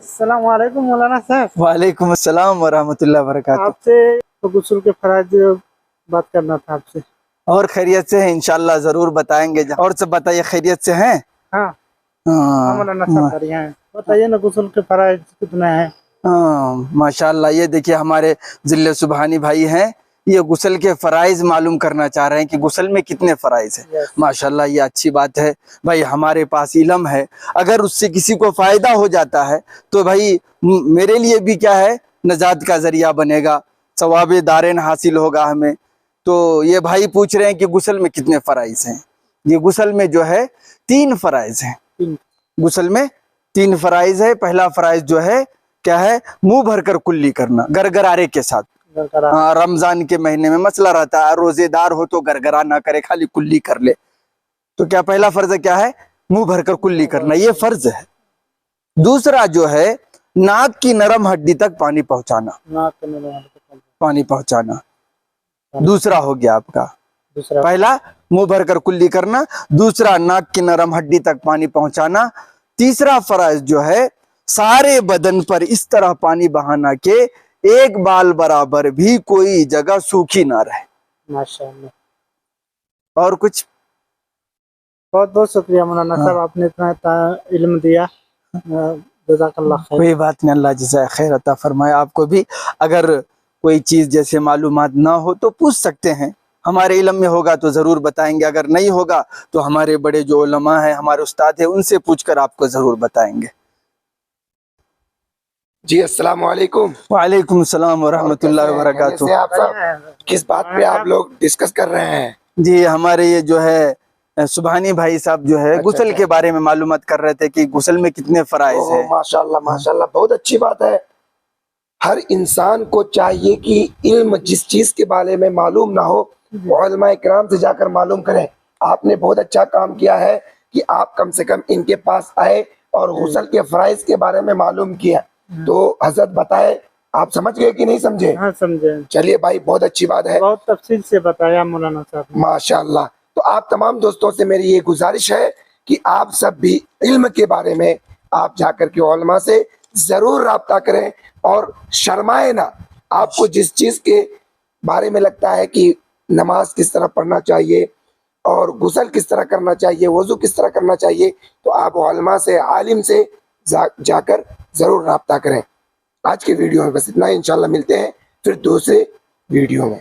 अस्सलाम वालेकुम मौलाना साहब। वालेकुम अस्सलाम वरहमतुल्लाहि वबरकातुह। आपसे गुस्ल के फराइज बात करना था आपसे। और खैरियत से हैं इंशाल्लाह, जरूर बताएंगे। और सब बताइए, खैरियत से हैं? हाँ हाँ, मौलाना साहब बढ़िया है। बताइए ना गुस्ल के फराइज कितने हैं? हाँ माशाल्लाह। ये देखिए हमारे जिले सुबहानी भाई हैं, ये गुस्ल के फराइज मालूम करना चाह रहे हैं कि गुस्ल में कितने फराइज हैं। माशाल्लाह, ये अच्छी बात है भाई, हमारे पास इल्म है। अगर उससे किसी को फायदा हो जाता है तो भाई मेरे लिए भी क्या है, नजात का जरिया बनेगा, सवाब दारेन हासिल होगा हमें। तो ये भाई पूछ रहे हैं कि गुस्ल में कितने फराइज हैं। ये गुस्ल में जो है 3 फराइज हैं। गुस्ल में 3 फराइज है। पहला फराइज जो है क्या है, मुंह भरकर कुल्ली करना गरगरारे के साथ। हाँ, रमजान के महीने में मसला रहता है, रोजेदार हो तो गरगरा ना करे, खाली कुल्ली कर ले। तो क्या पहला फर्ज क्या है, मुंह भरकर कुल्ली करना, ये फर्ज है। दूसरा जो है नाक की नरम हड्डी तक पानी पहुंचाना, पानी पहुंचाना दूसरा हो गया आपका। पहला मुंह भरकर कुल्ली करना, दूसरा नाक की नरम हड्डी तक पानी पहुंचाना। तीसरा फर्ज जो है सारे बदन पर इस तरह पानी बहाना के एक बाल बराबर भी कोई जगह सूखी ना रहे। माशाअल्लाह। और कुछ? बहुत बहुत शुक्रिया मौलाना साहब, आपने इतना इल्म दिया। जज़ाकल्लाह खैर। कोई बात नहीं, अल्लाह जज़ा खैर अता फरमाए आपको भी। अगर कोई चीज जैसे मालूमात ना हो तो पूछ सकते हैं, हमारे इल्म में होगा तो जरूर बताएंगे, अगर नहीं होगा तो हमारे बड़े जो उलमा हैं, हमारे उस्ताद हैं, उनसे पूछकर आपको जरूर बताएंगे। जी अस्सलाम वालेकुम। वालेकुम सलाम वरहमतुल्लाहि वबरकातुह। आप सब किस बात पे आप लोग डिस्कस कर रहे हैं? जी हमारे ये जो है सुबहानी भाई साहब जो है गुस्ल के बारे में मालूमात कर रहे थे कि गुस्ल में कितने फराइज है। माशाल्लाह माशाल्लाह, बहुत अच्छी बात है। हर इंसान को चाहिए कि इल्म जिस चीज के बारे में मालूम ना हो, उलमा इकराम से जाकर मालूम करें। आपने बहुत अच्छा काम किया है कि आप कम से कम इनके पास आए और गुस्ल के फराइज के बारे में मालूम किया। तो हजरत बताए, आप समझ गए कि नहीं समझे? हाँ समझे। चलिए भाई, बहुत अच्छी बात है, बहुत तफसील से बताया मौलाना साहब, माशाल्लाह। तो आप तमाम दोस्तों से मेरी ये गुजारिश है कि आप सब भी इल्म के बारे में आप जाकर के उलमा से जरूर राब्ता करें और शर्माए ना। आपको जिस चीज के बारे में लगता है कि नमाज किस तरह पढ़ना चाहिए और गुस्ल किस तरह करना चाहिए, वजू किस तरह करना चाहिए, तो आप उलमा से, आलिम से जाकर जरूर राब्ता करें। आज के वीडियो में बस इतना ही, इंशाल्लाह मिलते हैं फिर दूसरे वीडियो में।